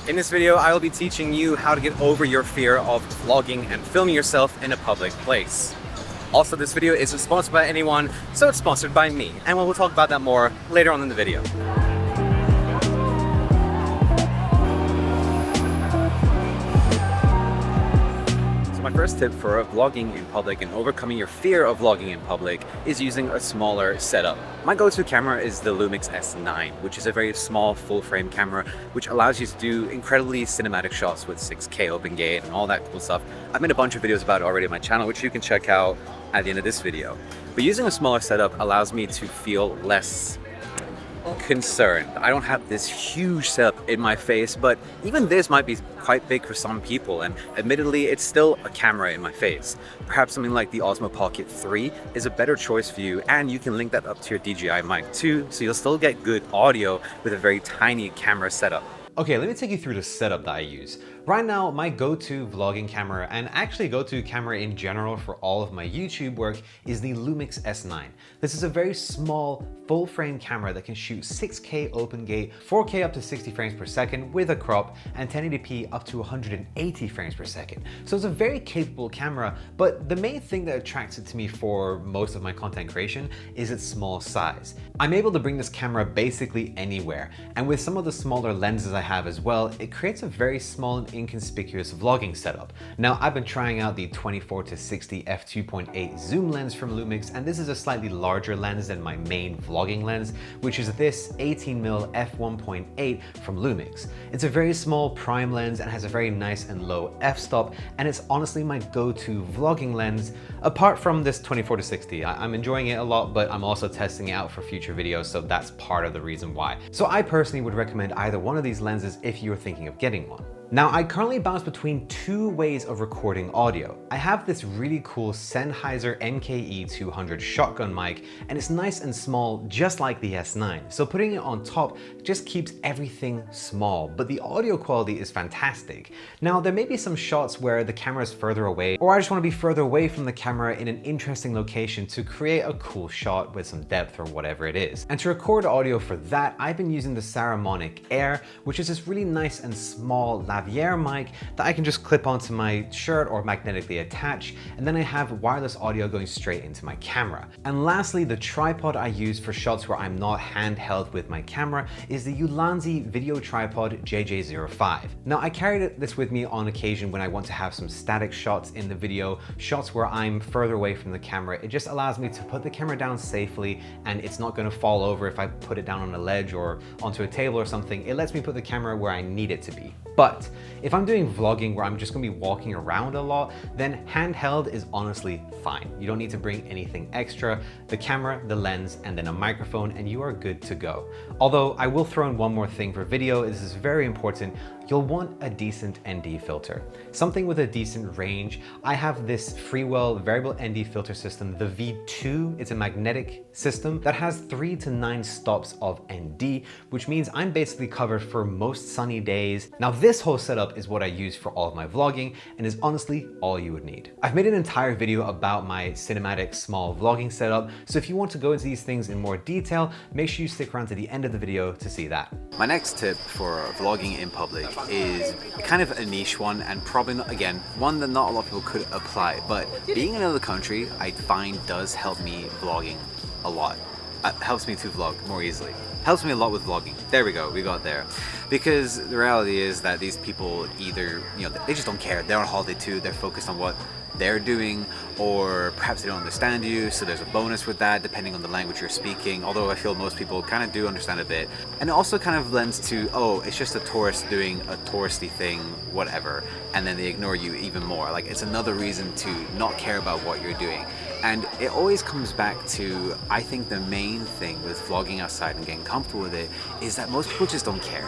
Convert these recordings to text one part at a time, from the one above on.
In this video, I will be teaching you how to get over your fear of vlogging and filming yourself in a public place. Also, this video isn't sponsored by anyone, so it's sponsored by me, and we'll talk about that more later on in the video. My first tip for vlogging in public and overcoming your fear of vlogging in public is using a smaller setup. My go-to camera is the Lumix S9, which is a very small full-frame camera which allows you to do incredibly cinematic shots with 6K open gate and all that cool stuff. I've made a bunch of videos about it already on my channel, which you can check out at the end of this video. But using a smaller setup allows me to feel less concerned. I don't have this huge setup in my face, but even this might be quite big for some people, and admittedly it's still a camera in my face. Perhaps something like the Osmo Pocket 3 is a better choice for you, and you can link that up to your DJI mic too, so you'll still get good audio with a very tiny camera setup. Okay, let me take you through the setup that I use. Right now, my go-to vlogging camera, and actually go-to camera in general for all of my YouTube work, is the Lumix S9. This is a very small, full-frame camera that can shoot 6K open gate, 4K up to 60 frames per second with a crop, and 1080p up to 180 frames per second. So it's a very capable camera, but the main thing that attracts it to me for most of my content creation is its small size. I'm able to bring this camera basically anywhere, and with some of the smaller lenses I have as well, it creates a very small and inconspicuous vlogging setup. Now, I've been trying out the 24-60 f2.8 zoom lens from Lumix, and this is a slightly larger lens than my main vlogging lens, which is this 18mm f1.8 from Lumix. It's a very small prime lens and has a very nice and low f-stop, and it's honestly my go-to vlogging lens, apart from this 24-60. I'm enjoying it a lot, but I'm also testing it out for future videos, so that's part of the reason why. So I personally would recommend either one of these lenses if you're thinking of getting one. Now, I currently bounce between two ways of recording audio. I have this really cool Sennheiser MKE200 shotgun mic, and it's nice and small, just like the S9. So putting it on top just keeps everything small, but the audio quality is fantastic. Now, there may be some shots where the camera is further away, or I just want to be further away from the camera in an interesting location to create a cool shot with some depth or whatever it is. And to record audio for that, I've been using the Saramonic Air, which is this really nice and small lavalier mic that I can just clip onto my shirt or magnetically attach, and then I have wireless audio going straight into my camera. And lastly, the tripod I use for shots where I'm not handheld with my camera is the Ulanzi Video Tripod JJ05. Now, I carried this with me on occasion when I want to have some static shots in the video, shots where I'm further away from the camera. It just allows me to put the camera down safely, and it's not going to fall over if I put it down on a ledge or onto a table or something. It lets me put the camera where I need it to be. But if I'm doing vlogging where I'm just gonna be walking around a lot, then handheld is honestly fine. You don't need to bring anything extra, the camera, the lens, and then a microphone, and you are good to go. Although I will throw in one more thing for video, this is very important. You'll want a decent ND filter, something with a decent range. I have this Freewell variable ND filter system, the V2. It's a magnetic system that has 3 to 9 stops of ND, which means I'm basically covered for most sunny days. Now, this whole setup is what I use for all of my vlogging and is honestly all you would need. I've made an entire video about my cinematic small vlogging setup, so if you want to go into these things in more detail, make sure you stick around to the end of the video to see that. My next tip for vlogging in public is kind of a niche one, and probably not, again, one that not a lot of people could apply, but being in another country I find does help me vlogging a lot. Helps me to vlog more easily. Helps me a lot with vlogging. There we go, we got there. Because the reality is that these people either, they just don't care. They're on holiday too, they're focused on what they're doing, or perhaps they don't understand you, so there's a bonus with that depending on the language you're speaking, although I feel most people kind of do understand a bit. And it also kind of lends to, oh, it's just a tourist doing a touristy thing, whatever, and then they ignore you even more. Like, it's another reason to not care about what you're doing. And it always comes back to, I think the main thing with vlogging outside and getting comfortable with it is that most people just don't care.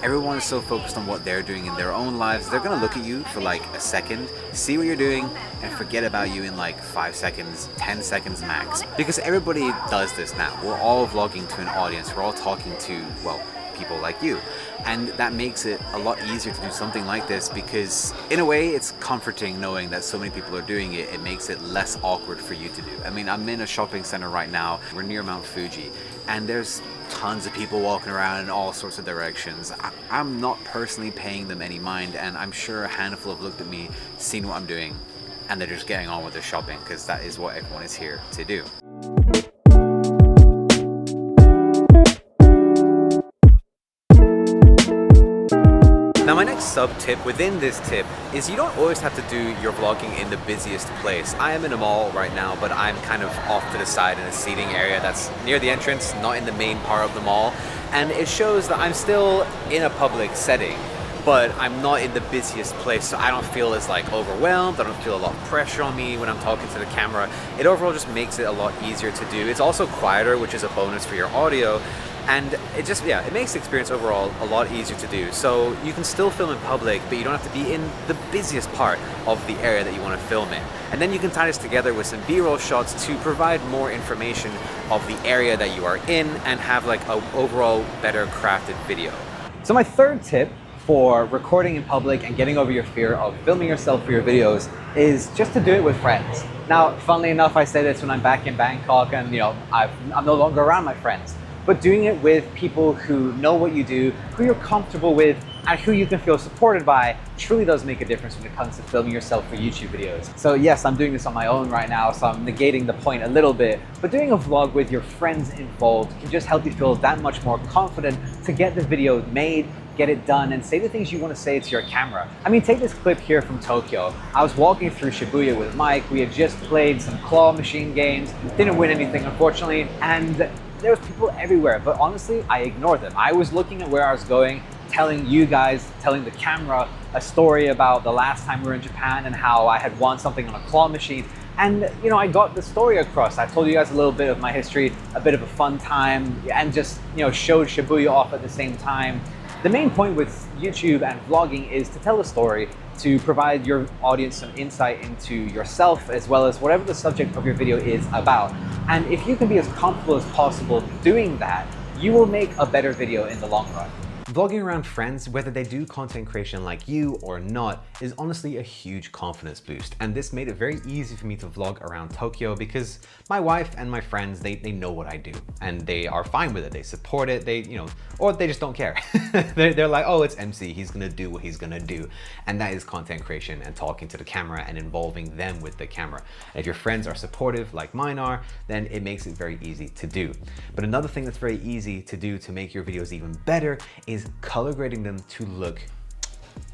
Everyone is so focused on what they're doing in their own lives, they're gonna look at you for like a second, see what you're doing, and forget about you in like 5 seconds, 10 seconds max. Because everybody does this now. We're all vlogging to an audience, we're all talking to, well, people like you. And that makes it a lot easier to do something like this because in a way it's comforting knowing that so many people are doing it. It makes it less awkward for you to do. I mean, I'm in a shopping center right now. We're near Mount Fuji and there's tons of people walking around in all sorts of directions. I'm not personally paying them any mind, and I'm sure a handful have looked at me, seen what I'm doing, and they're just getting on with their shopping, because that is what everyone is here to do. Now my next sub-tip within this tip is you don't always have to do your vlogging in the busiest place. I am in a mall right now, but I'm kind of off to the side in a seating area that's near the entrance, not in the main part of the mall. And it shows that I'm still in a public setting, but I'm not in the busiest place, so I don't feel as like overwhelmed. I don't feel a lot of pressure on me when I'm talking to the camera. It overall just makes it a lot easier to do. It's also quieter, which is a bonus for your audio. And it just, yeah, it makes the experience overall a lot easier to do. So you can still film in public, but you don't have to be in the busiest part of the area that you want to film in. And then you can tie this together with some B-roll shots to provide more information of the area that you are in and have like an overall better crafted video. So my third tip for recording in public and getting over your fear of filming yourself for your videos is just to do it with friends. Now, funnily enough, I say this when I'm back in Bangkok and I'm no longer around my friends. But doing it with people who know what you do, who you're comfortable with, and who you can feel supported by truly does make a difference when it comes to filming yourself for YouTube videos. So yes, I'm doing this on my own right now, so I'm negating the point a little bit, but doing a vlog with your friends involved can just help you feel that much more confident to get the video made, get it done, and say the things you want to say to your camera. I mean, take this clip here from Tokyo. I was walking through Shibuya with Mike. We had just played some claw machine games, didn't win anything unfortunately, and there was people everywhere, but honestly, I ignored them. I was looking at where I was going, telling you guys, telling the camera a story about the last time we were in Japan and how I had won something on a claw machine. And I got the story across. I told you guys a little bit of my history, a bit of a fun time, and just showed Shibuya off at the same time. The main point with YouTube and vlogging is to tell a story, to provide your audience some insight into yourself as well as whatever the subject of your video is about. And if you can be as comfortable as possible doing that, you will make a better video in the long run. Vlogging around friends, whether they do content creation like you or not, is honestly a huge confidence boost. And this made it very easy for me to vlog around Tokyo because my wife and my friends, they know what I do and they are fine with it. They support it, or they just don't care. They're like, oh, it's MC, he's gonna do what he's gonna do. And that is content creation and talking to the camera and involving them with the camera. And if your friends are supportive like mine are, then it makes it very easy to do. But another thing that's very easy to do to make your videos even better is color grading them to look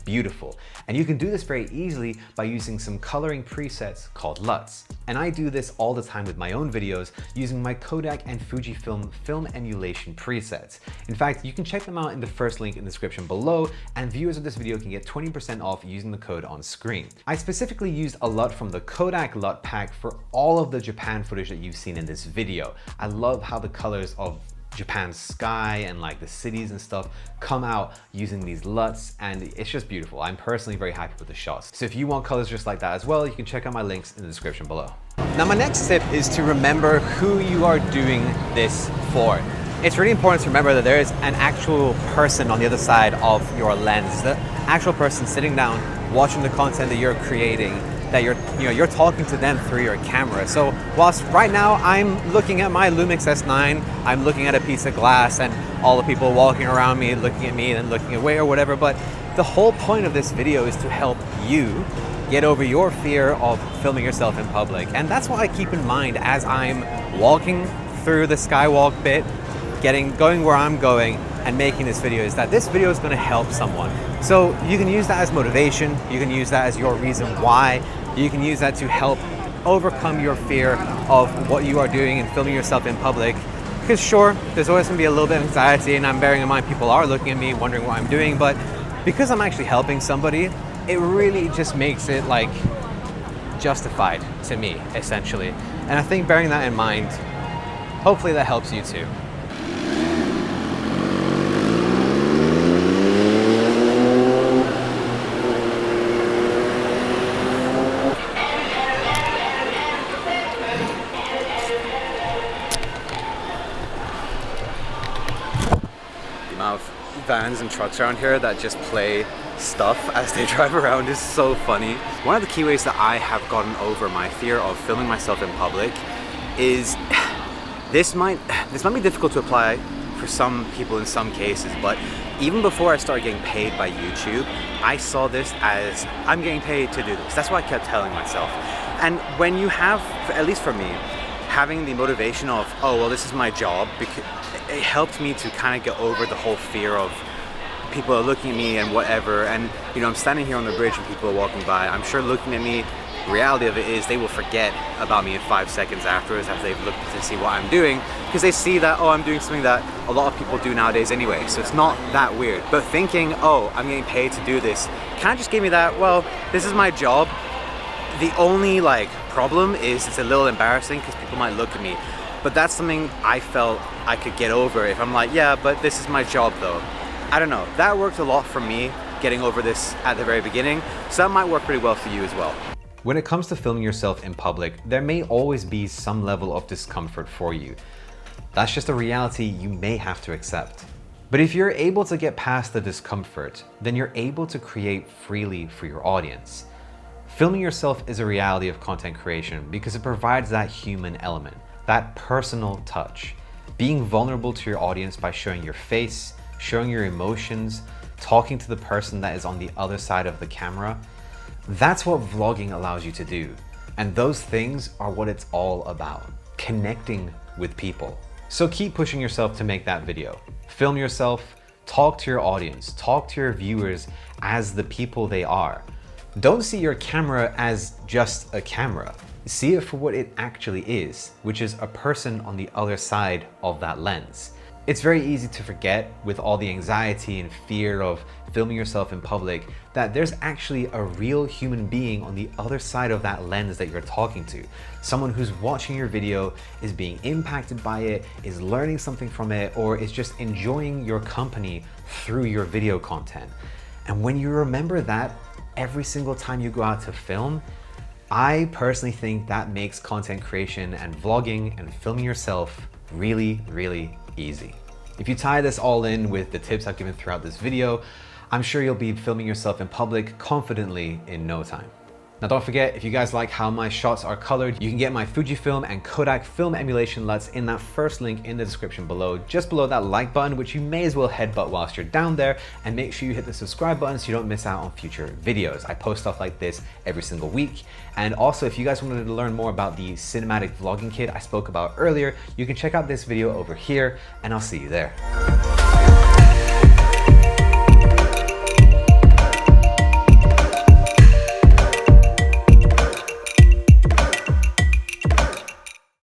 beautiful. And you can do this very easily by using some coloring presets called LUTs. And I do this all the time with my own videos using my Kodak and Fujifilm film emulation presets. In fact, you can check them out in the first link in the description below, and viewers of this video can get 20% off using the code on screen. I specifically used a LUT from the Kodak LUT pack for all of the Japan footage that you've seen in this video. I love how the colors of Japan's sky and like the cities and stuff come out using these LUTs, and it's just beautiful. I'm personally very happy with the shots. So if you want colors just like that as well, you can check out my links in the description below. Now my next tip is to remember who you are doing this for. It's really important to remember that there is an actual person on the other side of your lens, the actual person sitting down watching the content that you're creating, that you're talking to them through your camera. So whilst right now I'm looking at my Lumix S9, I'm looking at a piece of glass and all the people walking around me looking at me and looking away or whatever, but the whole point of this video is to help you get over your fear of filming yourself in public. And that's what I keep in mind as I'm walking through the skywalk bit, going where I'm going and making this video, is that this video is going to help someone. So you can use that as motivation, you can use that as your reason why, you can use that to help overcome your fear of what you are doing and filming yourself in public. Because sure, there's always going to be a little bit of anxiety, and I'm bearing in mind people are looking at me wondering what I'm doing, but because I'm actually helping somebody, it really just makes it like justified to me, essentially. And I think bearing that in mind, hopefully that helps you too. Vans and trucks around here that just play stuff as they drive around is so funny. One of the key ways that I have gotten over my fear of filming myself in public is this might be difficult to apply for some people in some cases, but even before I started getting paid by YouTube, I saw this as, I'm getting paid to do this. That's what I kept telling myself. And when you have, at least for me, having the motivation of, oh, well, this is my job, because it helped me to kind of get over the whole fear of people are looking at me and whatever. And, you know, I'm standing here on the bridge and people are walking by. I'm sure looking at me, the reality of it is they will forget about me in 5 seconds afterwards as they've looked to see what I'm doing, because they see that, oh, I'm doing something that a lot of people do nowadays anyway, so it's not that weird. But thinking, oh, I'm getting paid to do this, kind of just gave me that, well, this is my job. The only like problem is it's a little embarrassing because people might look at me, but that's something I felt I could get over if I'm like, yeah, but this is my job though. I don't know, that worked a lot for me, getting over this at the very beginning, so that might work pretty well for you as well. When it comes to filming yourself in public, there may always be some level of discomfort for you. That's just a reality you may have to accept. But if you're able to get past the discomfort, then you're able to create freely for your audience. Filming yourself is a reality of content creation because it provides that human element, that personal touch. Being vulnerable to your audience by showing your face, showing your emotions, talking to the person that is on the other side of the camera, that's what vlogging allows you to do. And those things are what it's all about, connecting with people. So keep pushing yourself to make that video. Film yourself, talk to your audience, talk to your viewers as the people they are. Don't see your camera as just a camera. See it for what it actually is, which is a person on the other side of that lens. It's very easy to forget, with all the anxiety and fear of filming yourself in public, that there's actually a real human being on the other side of that lens that you're talking to. Someone who's watching your video, is being impacted by it, is learning something from it, or is just enjoying your company through your video content. And when you remember that every single time you go out to film, I personally think that makes content creation and vlogging and filming yourself really, really easy. If you tie this all in with the tips I've given throughout this video, I'm sure you'll be filming yourself in public confidently in no time. Now don't forget, if you guys like how my shots are colored, you can get my Fujifilm and Kodak film emulation LUTs in that first link in the description below, just below that like button, which you may as well headbutt whilst you're down there, and make sure you hit the subscribe button so you don't miss out on future videos. I post stuff like this every single week. And also, if you guys wanted to learn more about the cinematic vlogging kit I spoke about earlier, you can check out this video over here, and I'll see you there.